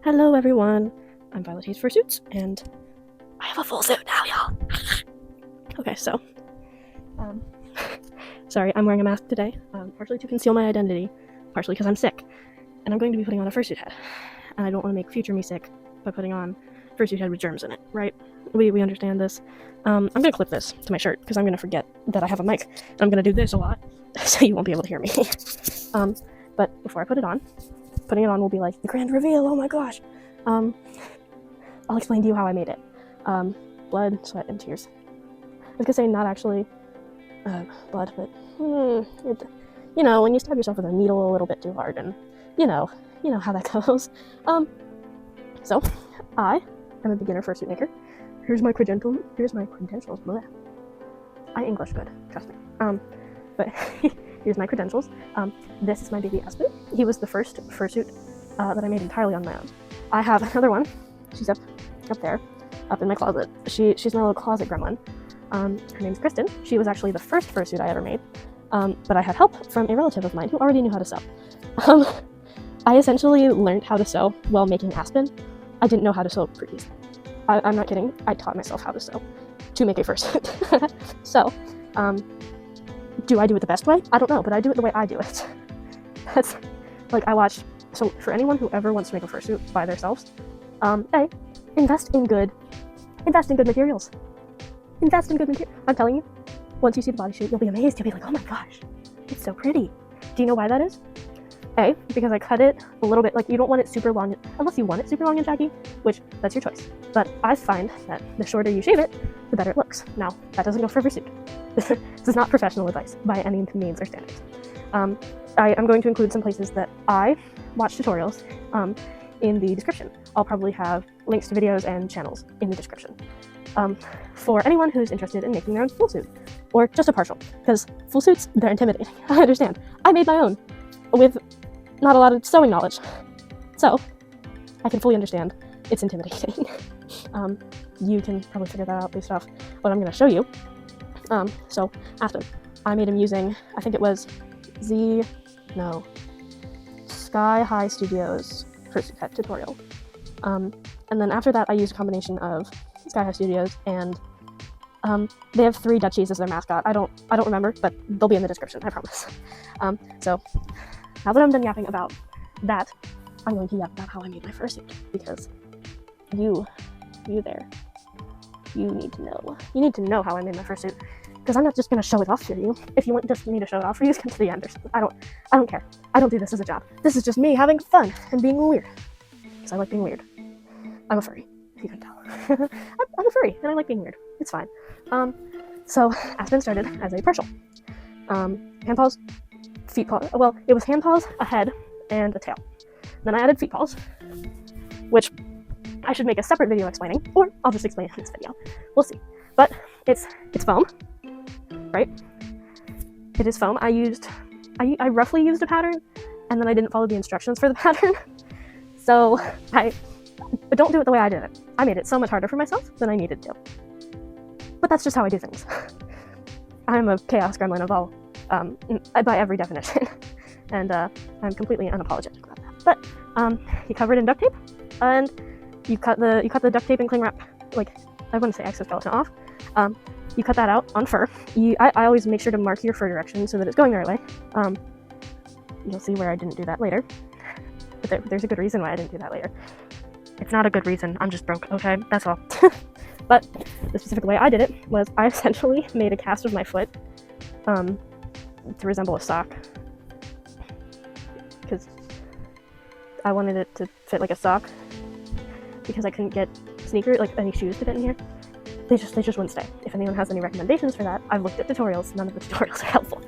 Hello everyone, I'm Violet Hayes Fursuits, and I have a full suit now, y'all. Okay, so, sorry, I'm wearing a mask today, partially to conceal my identity, partially because I'm sick, and I'm going to be putting on a fursuit head, and I don't want to make future me sick by putting on a fursuit head with germs in it, right? We understand this. I'm gonna clip this to my shirt, because I'm gonna forget that I have a mic, and I'm gonna do this a lot, so you won't be able to hear me. But before I put it on, putting it on will be like the grand reveal. Oh my gosh. I'll explain to you how I made it. Blood, sweat, and tears. I was gonna say not actually blood, but you know, when you stab yourself with a needle a little bit too hard, and you know how that goes. So I am a beginner fursuit maker. Here's my credentials. Bleh. I English good, trust me. But here's my credentials. This is my baby Aspen. He was the first fursuit that I made entirely on my own. I have another one. She's up there, up in my closet. She's my little closet gremlin. Her name's Kristen. She was actually the first fursuit I ever made, but I had help from a relative of mine who already knew how to sew. I essentially learned how to sew while making Aspen. I didn't know how to sew previously. I'm not kidding. I taught myself how to sew to make a fursuit. So, do I do it the best way? I don't know, but I do it the way I do it. That's like so for anyone who ever wants to make a fursuit by themselves, invest in good materials. Invest in good materials. I'm telling you, once you see the bodysuit, you'll be amazed. You'll be like, oh my gosh, it's so pretty. Do you know why that is? Because I cut it a little bit, like you don't want it super long, unless you want it super long and shaggy, which that's your choice. But I find that the shorter you shave it, the better it looks. Now, that doesn't go for every suit. This is not professional advice by any means or standards. I'm going to include some places that I watch tutorials in the description. I'll probably have links to videos and channels in the description. For anyone who's interested in making their own full suit, or just a partial, because full suits, they're intimidating. I understand. I made my own with not a lot of sewing knowledge, so I can fully understand it's intimidating. You can probably figure that out based off what I'm going to show you. So Aspen, I made him using, I think it was Sky High Studios fursuit head tutorial. And then after that, I used a combination of Sky High Studios and they have 3 duchies as their mascot. I don't remember, but they'll be in the description, I promise. So now that I'm done yapping about that, I'm going to yap about how I made my fursuit, because you there, you need to know. You need to know how I made my fursuit, because I'm not just going to show it off to you. If you want just me to show it off for you, come to the end. I don't care. I don't do this as a job. This is just me having fun and being weird, because I like being weird. I'm a furry, if you can tell. I'm a furry, and I like being weird. It's fine. So Aspen started as a partial. Hand paws, feet paws. Well, it was hand paws, a head, and a tail. Then I added feet paws, which I should make a separate video explaining, or I'll just explain it in this video. We'll see. But it's foam, right? It is foam. I roughly used a pattern, and then I didn't follow the instructions for the pattern. So but don't do it the way I did it. I made it so much harder for myself than I needed to. But that's just how I do things. I'm a chaos gremlin of all, by every definition. And I'm completely unapologetic about that. But you cover it in duct tape, and you cut the duct tape and cling wrap, like, I wouldn't say exoskeleton off. You cut that out on fur. I always make sure to mark your fur direction so that it's going the right way. You'll see where I didn't do that later. But there's a good reason why I didn't do that later. It's not a good reason, I'm just broke, okay? That's all. But the specific way I did it was I essentially made a cast of my foot to resemble a sock, because I wanted it to fit like a sock, because I couldn't get sneakers, like any shoes to fit in here. They just wouldn't stay. If anyone has any recommendations for that, I've looked at tutorials. None of the tutorials are helpful.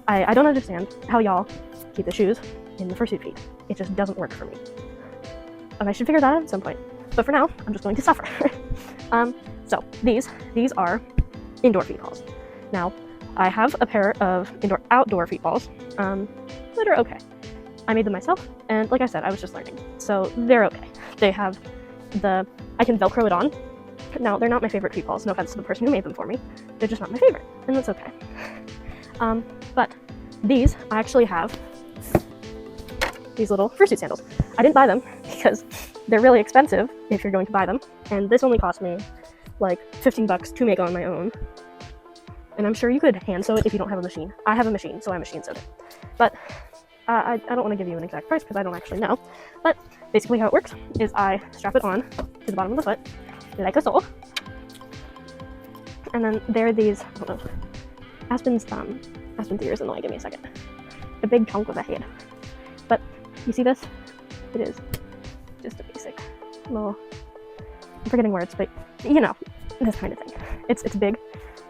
I don't understand how y'all keep the shoes in the fursuit feet. It just doesn't work for me. And I should figure that out at some point. But for now, I'm just going to suffer. So these are indoor feet paws. Now, I have a pair of outdoor feet paws that are okay. I made them myself, and like I said, I was just learning. So they're okay. They have I can Velcro it on. Now, they're not my favorite feet paws, no offense to the person who made them for me. They're just not my favorite, and that's okay. But these I actually have these little fursuit sandals. I didn't buy them because they're really expensive if you're going to buy them, and this only cost me like 15 bucks to make on my own. And I'm sure you could hand sew it if you don't have a machine. I have a machine, so I machine sewed it. But I don't want to give you an exact price because I don't actually know. But basically how it works is I strap it on to the bottom of the foot like a sole. And then there are these, I don't know, Aspen's ear is annoying. Give me a second. A big chunk of a head. But you see this? It is just a basic little, I'm forgetting words, but you know, this kind of thing. It's big.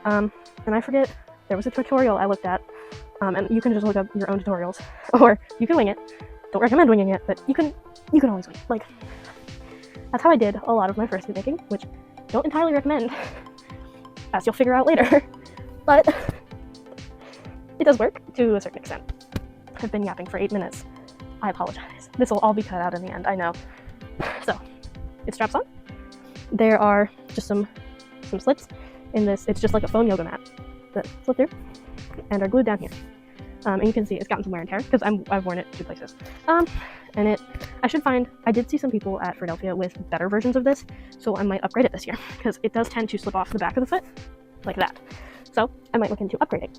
And I forget, there was a tutorial I looked at, and you can just look up your own tutorials, or you can wing it. Don't recommend winging it, but you can always wing it. Like, that's how I did a lot of my fursuit making, which don't entirely recommend, as you'll figure out later. But it does work to a certain extent. I've been yapping for 8 minutes. I apologize. This will all be cut out in the end, I know. So, it straps on. There are just some in this. It's just like a foam yoga mat that slip through and are glued down here. And you can see it's gotten some wear and tear because I've worn it 2 places. And I did see some people at Philadelphia with better versions of this, so I might upgrade it this year because it does tend to slip off the back of the foot like that. So I might look into upgrading.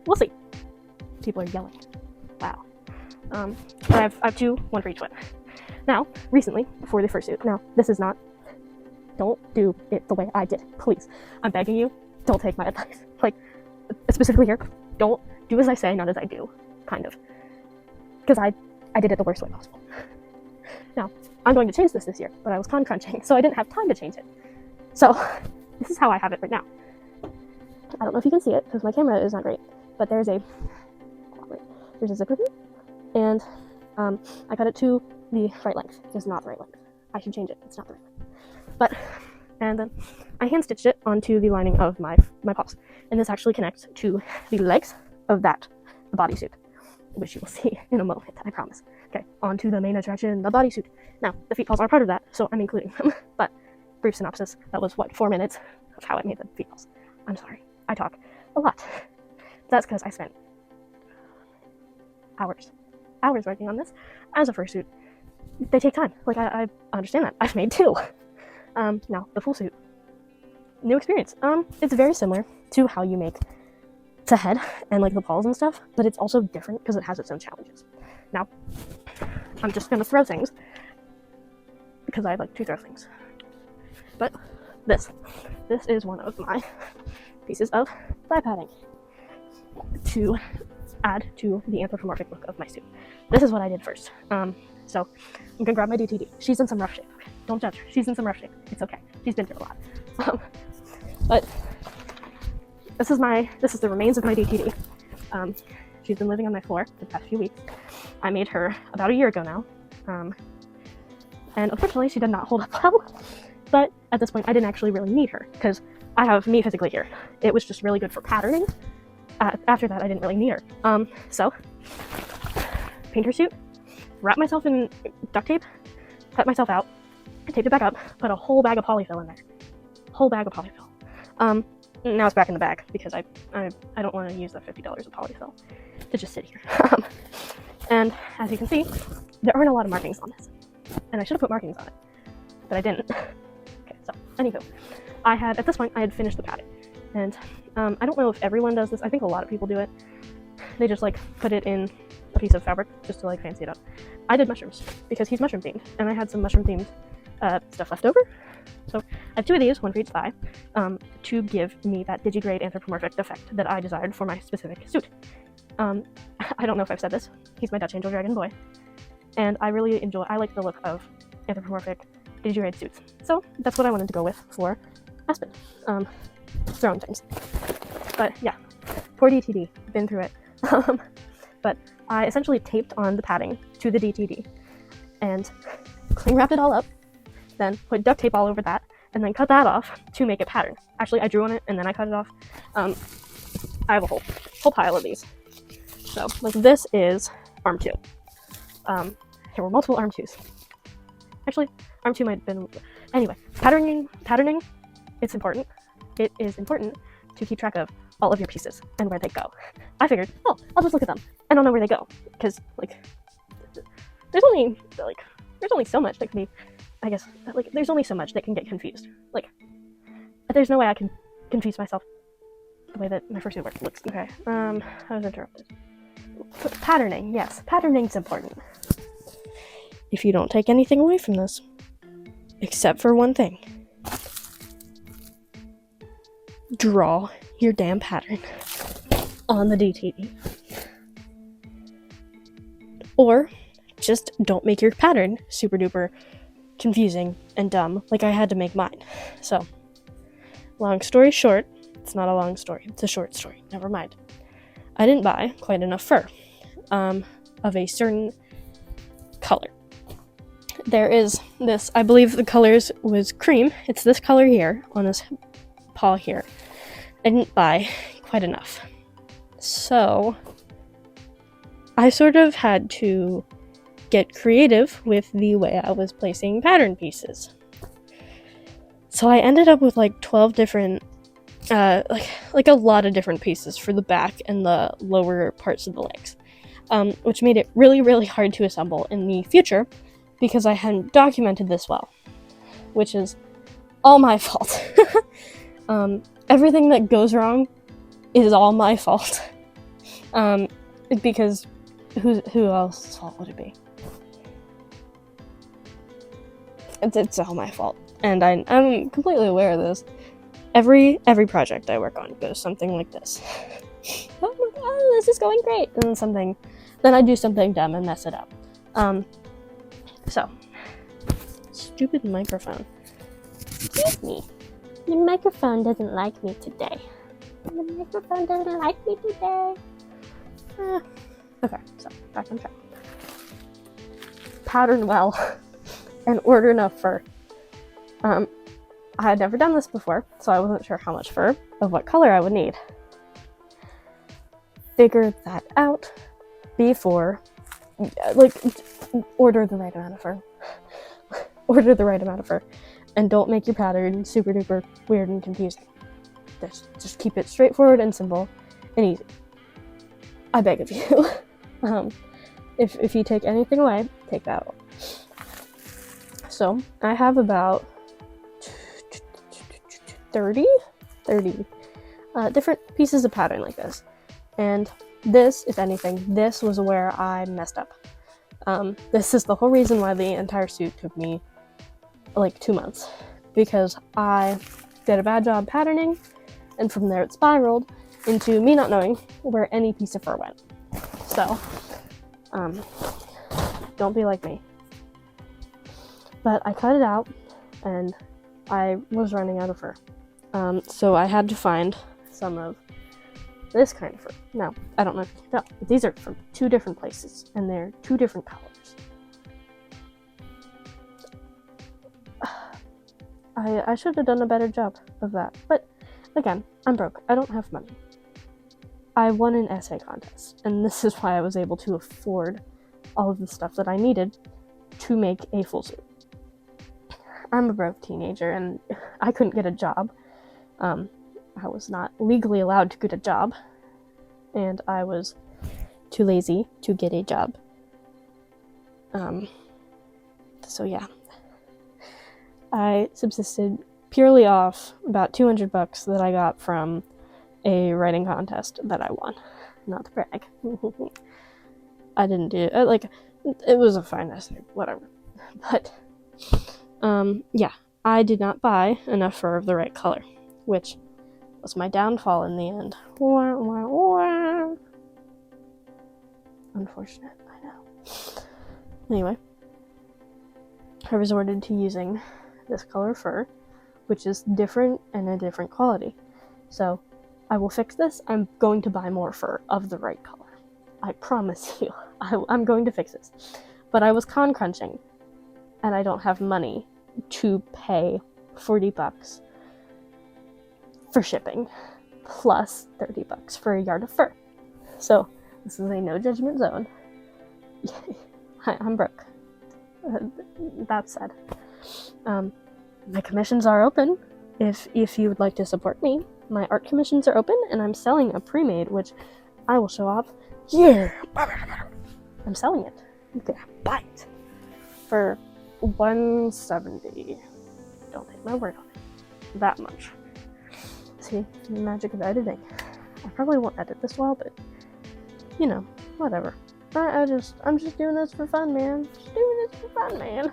We'll see. People are yelling. Wow. But I have 2, 1 for each foot. Now, recently, for the fursuit, now this is not, don't do it the way I did, please. I'm begging you, don't take my advice. Like, specifically here, don't do as I say, not as I do, kind of. Because I did it the worst way possible. Now, I'm going to change this year, but I was con crunching, so I didn't have time to change it. So, this is how I have it right now. I don't know if you can see it, because my camera is not great, but there's a zipper here, and I cut it to the right length. It's not the right length. I should change it. It's not the right length. And then I hand stitched it onto the lining of my paws, and this actually connects to the legs of the bodysuit, which you will see in a moment, I promise. Okay, onto the main attraction, the bodysuit. Now, the feet paws are part of that, so I'm including them. But brief synopsis, that was 4 minutes of how I made the feet paws. I'm sorry, I talk a lot. That's because I spent hours working on this as a fursuit. They take time. Like, I understand that. I've made 2. Now, the full suit. New experience. It's very similar to how you make the head and like the paws and stuff, but it's also different because it has its own challenges. Now, I'm just gonna throw things because I like to throw things. But this is one of my pieces of thigh padding to add to the anthropomorphic look of my suit. This is what I did first. So I'm gonna grab my DTD. She's in some rough shape. Okay? Don't judge her. She's in some rough shape. It's okay. She's been through a lot. But this is the remains of my DTD. She's been living on my floor for the past few weeks. I made her about a year ago now. And unfortunately she did not hold up well. But at this point I didn't actually really need her because I have me physically here. It was just really good for patterning. After that I didn't really need her. So paint her suit, wrap myself in duct tape, cut myself out, taped it back up, put a whole bag of polyfill in there. Whole bag of polyfill. Now it's back in the bag because I don't want to use the $50 of polyfill to just sit here. And as you can see, there aren't a lot of markings on this. And I should have put markings on it, but I didn't. Okay, so anywho, at this point I had finished the padding. And I don't know if everyone does this. I think a lot of people do it. They just like put it in a piece of fabric just to like fancy it up. I did mushrooms because he's mushroom themed, and I had some mushroom themed stuff left over. So I have 2 of these, 1 for each thigh, to give me that digigrade anthropomorphic effect that I desired for my specific suit. I don't know if I've said this. He's my Dutch Angel Dragon boy, and I like the look of anthropomorphic digigrade suits. So that's what I wanted to go with for Aspen. Throwing things. But yeah, poor DTD, been through it. But I essentially taped on the padding to the DTD and cling wrapped it all up, then put duct tape all over that, and then cut that off to make it pattern. Actually, I drew on it and then I cut it off. I have a whole pile of these. So, like, this is arm 2. There were multiple arm 2s. Actually, arm 2 might have been... Anyway, patterning, it's important. It is important to keep track of all of your pieces and where they go. I figured, I'll just look at them and I'll know where they go. Because, like, there's only so much that can be, I guess, like, there's only so much that can get confused. Like, there's no way I can confuse myself the way that my fursuit work looks. Okay, I was interrupted. Patterning, yes, patterning's important. If you don't take anything away from this, except for one thing, draw your damn pattern on the DTD. Or just don't make your pattern super duper confusing and dumb like I had to make mine. So, long story short, it's not a long story, it's a short story, never mind. I didn't buy quite enough fur of a certain color. There is this, I believe the colors was cream. It's this color here on this paw here. I didn't buy quite enough. So I sort of had to get creative with the way I was placing pattern pieces. So I ended up with like 12 different, like a lot of different pieces for the back and the lower parts of the legs, which made it really, really hard to assemble in the future because I hadn't documented this well, which is all my fault. Everything that goes wrong is all my fault. Because who else's fault would it be? It's all my fault, and I'm completely aware of this. Every project I work on goes something like this. Oh my god, this is going great, and then I do something dumb and mess it up. So, stupid microphone. Excuse me. The microphone doesn't like me today. The microphone doesn't like me today. Okay, so back on track. Pattern well and order enough fur. I had never done this before, so I wasn't sure how much fur of what color I would need. Figure that out before, like, order the right amount of fur. Order the right amount of fur. And don't make your pattern super duper weird and confusing. Just keep it straightforward and simple and easy. I beg of you. If you take anything away, take that away. So I have about 30 different pieces of pattern like this. And this, if anything, this was where I messed up. This is the whole reason why the entire suit took me like 2 months, because I did a bad job patterning, and from there it spiraled into me not knowing where any piece of fur went. So, don't be like me. But I cut it out, and I was running out of fur. So I had to find some of this kind of fur. Now, I don't know if you can tell, but these are from 2 different places, and they're 2 different colors. I should have done a better job of that, but again, I'm broke. I don't have money. I won an essay contest, and this is why I was able to afford all of the stuff that I needed to make a full suit. I'm a broke teenager, and I couldn't get a job. I was not legally allowed to get a job, and I was too lazy to get a job. So yeah. I subsisted purely off about $200 that I got from a writing contest that I won. Not to brag. I didn't do it. Like, it was a fine essay, whatever. But, yeah, I did not buy enough fur of the right color, which was my downfall in the end. Wah, wah, wah. Unfortunate, I know. Anyway, I resorted to using this color fur, which is different and a different quality. So I will fix this. I'm going to buy more fur of the right color. I promise you. I'm going to fix this. But I was con crunching, and I don't have money to pay $40 for shipping, plus $30 for a yard of fur. So this is a no judgment zone. I'm broke. That said, my commissions are open. If you would like to support me, my art commissions are open, and I'm selling a pre-made, which I will show off here. I'm selling it. You can buy it for $170. Don't take my word on it. That much. See, the magic of editing. I probably won't edit this well, but you know, whatever. I'm just doing this for fun, man. Just doing this for fun, man.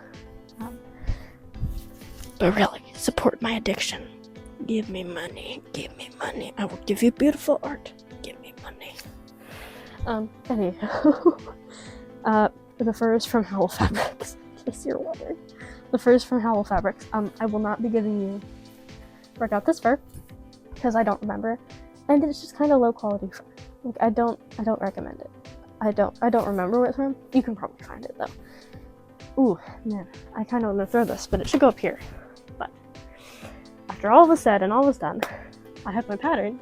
But really, support my addiction. Give me money. Give me money. I will give you beautiful art. Give me money. Anyhow, the furs from Howl Fabrics. In case you're wondering, the furs from Howl Fabrics. I will not be giving you. Got this fur because I don't remember, and it's just kind of low quality fur. Like I don't recommend it. I don't remember what it's from. You can probably find it though. Ooh, man, I kind of want to throw this, but it should go up here. But after all was said and all was done, I had my pattern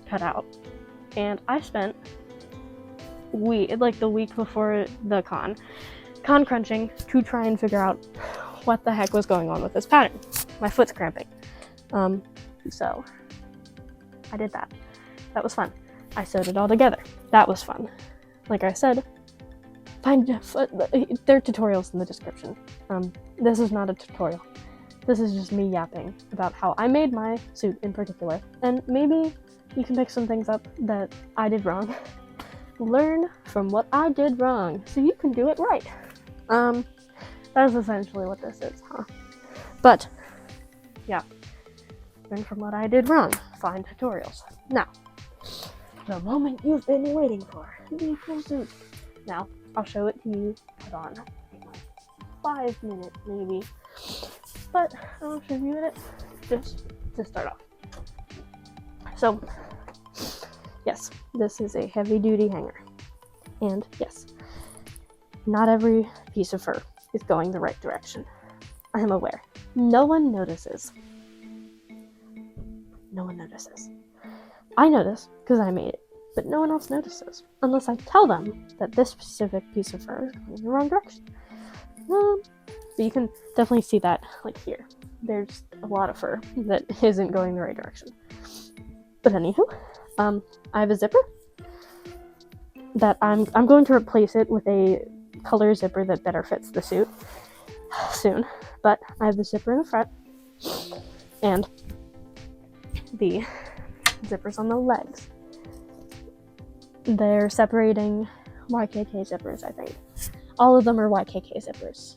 cut out, and I spent the week before the con crunching to try and figure out what the heck was going on with this pattern. My foot's cramping. So I did that. That was fun. I sewed it all together. That was fun. Like I said, there are tutorials in the description. This is not a tutorial. This is just me yapping about how I made my suit in particular. And maybe you can pick some things up that I did wrong. Learn from what I did wrong so you can do it right. That's essentially what this is, huh? But, yeah. Learn from what I did wrong. Find tutorials. Now, the moment you've been waiting for. The full suit. Now, I'll show it to you. Hold on. 5 minutes, maybe. But I'll show you it just to start off. So, yes, this is a heavy-duty hanger. And, yes, not every piece of fur is going the right direction. I am aware. No one notices. No one notices. I notice because I made it, but no one else notices unless I tell them that this specific piece of fur is going in the wrong direction. But you can definitely see that, like here. There's a lot of fur that isn't going the right direction. But anywho, I have a zipper that I'm going to replace it with a color zipper that better fits the suit soon. But I have the zipper in the front and the zippers on the legs. They're separating YKK zippers, I think. All of them are YKK zippers.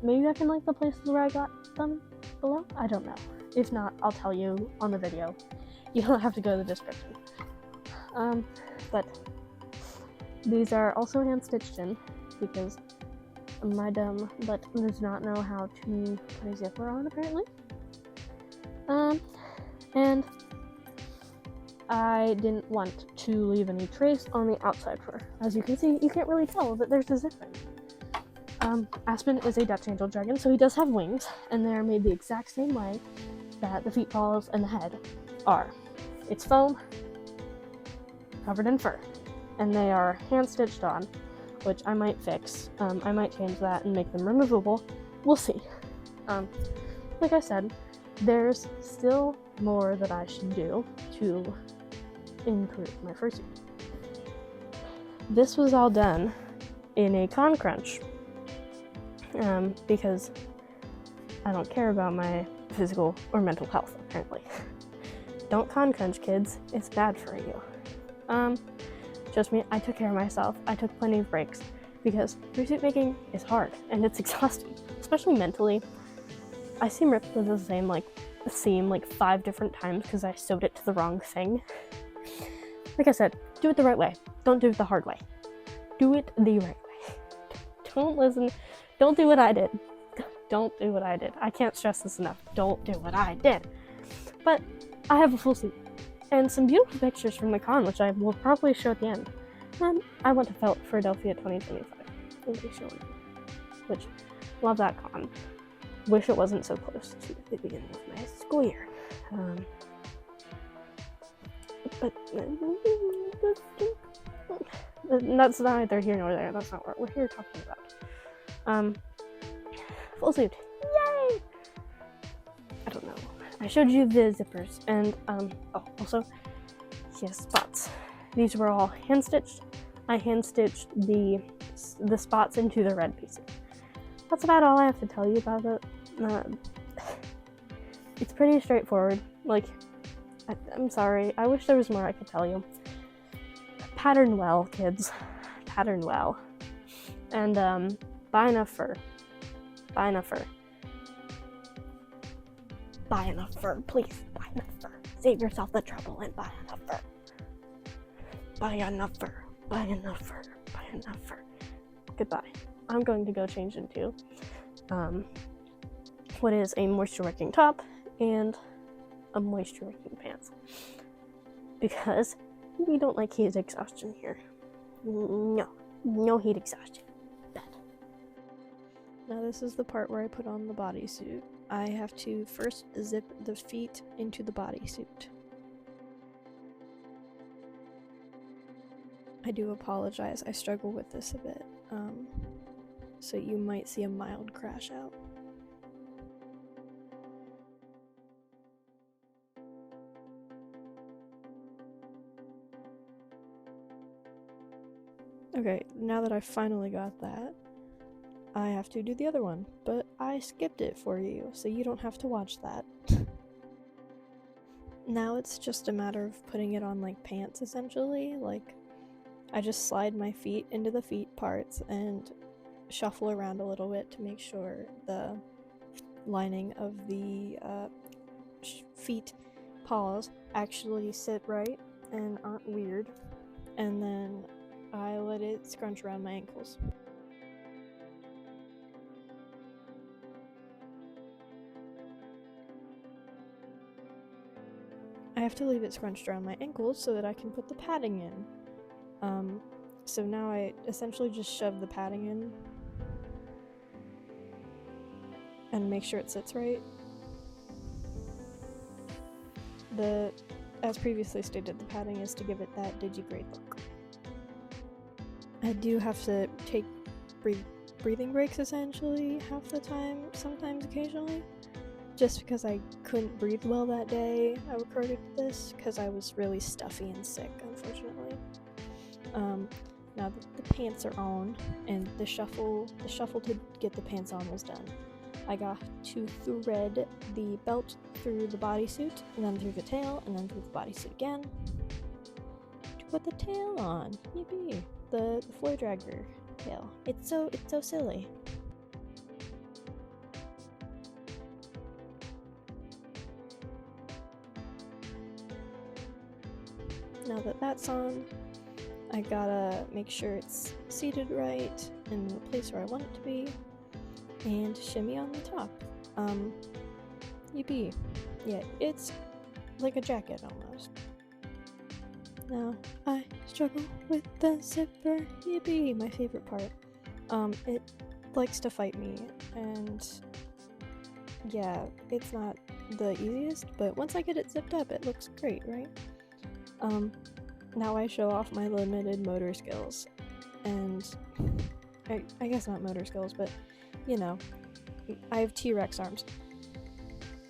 Maybe I can link the places where I got them below? I don't know. If not, I'll tell you on the video. You don't have to go to the description. But these are also hand stitched in because my dumb butt does not know how to put a zipper on apparently. And I didn't want to leave any trace on the outside fur. As you can see, you can't really tell that there's a zipper. Aspen is a Dutch Angel Dragon, so he does have wings, and they're made the exact same way that the feet, paws, and the head are. It's foam, covered in fur, and they are hand-stitched on, which I might fix. I might change that and make them removable. We'll see. Like I said, there's still more that I should do to improve my fursuit. This was all done in a con crunch because I don't care about my physical or mental health, apparently. Don't con crunch, kids. It's bad for you. Trust me, I took care of myself. I took plenty of breaks because fursuit making is hard and it's exhausting, especially mentally. I seam ripped with the same seam 5 different times because I sewed it to the wrong thing. Like I said, do it the right way. Don't do it the hard way. Do it the right way. Don't listen. Don't do what I did. Don't do what I did. I can't stress this enough. Don't do what I did. But I have a full suit and some beautiful pictures from the con, which I will probably show at the end. And I went to Philadelphia 2025, in case you're wondering. Which, love that con. Wish it wasn't so close to the beginning of my school year. But that's neither here nor there. That's not what we're here talking about. Full suit. Yay! I don't know. I showed you the zippers and also he has spots. These were all hand stitched. I hand stitched the the spots into the red pieces. That's about all I have to tell you about it. It's pretty straightforward. Like, I'm sorry. I wish there was more I could tell you. Pattern well, kids. Pattern well. And, buy enough fur. Buy enough fur. Buy enough fur. Please, buy enough fur. Save yourself the trouble and buy enough fur. Buy enough fur. Buy enough fur. Buy enough fur. Goodbye. I'm going to go change into, what is a moisture-wicking top and a moisture-wicking pants. Because we don't like heat exhaustion here. No heat exhaustion. Bad. Now this is the part where I put on the bodysuit. I have to first zip the feet into the bodysuit. I do apologize, I struggle with this a bit, so you might see a mild crash out. Okay, now that I finally got that, I have to do the other one, but I skipped it for you, so you don't have to watch that. Now it's just a matter of putting it on like pants, essentially. Like, I just slide my feet into the feet parts and shuffle around a little bit to make sure the lining of the feet paws actually sit right and aren't weird, and then I let it scrunch around my ankles. I have to leave it scrunched around my ankles so that I can put the padding in. So now I essentially just shove the padding in and make sure it sits right. As previously stated, the padding is to give it that digigrade look. I do have to take breathing breaks essentially half the time, sometimes occasionally, just because I couldn't breathe well that day I recorded this, because I was really stuffy and sick, unfortunately. Now that the pants are on and the shuffle to get the pants on was done, I got to thread the belt through the bodysuit, and then through the tail, and then through the bodysuit again to put the tail on. Yippee! The floor dragger tail. It's so silly. Now that that's on, I gotta make sure it's seated right in the place where I want it to be, and shimmy on the top. Yippee. Yeah, it's like a jacket almost. Now, I struggle with the zipper. Yippee, my favorite part. It likes to fight me, and yeah, it's not the easiest, but once I get it zipped up, it looks great, right? Now I show off my limited motor skills, and I guess not motor skills, but you know, I have T-Rex arms.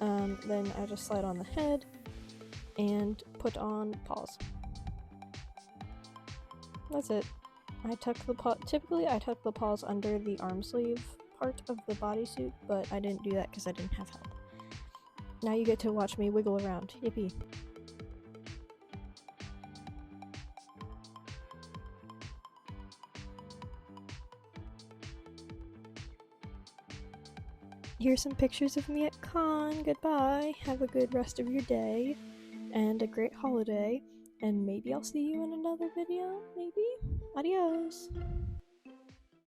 Then I just slide on the head and put on paws. That's it. Typically I tuck the paws under the arm sleeve part of the bodysuit, but I didn't do that because I didn't have help. Now you get to watch me wiggle around. Yippee. Here's some pictures of me at con. Goodbye. Have a good rest of your day and a great holiday, and maybe I'll see you in another video. Maybe. Adios.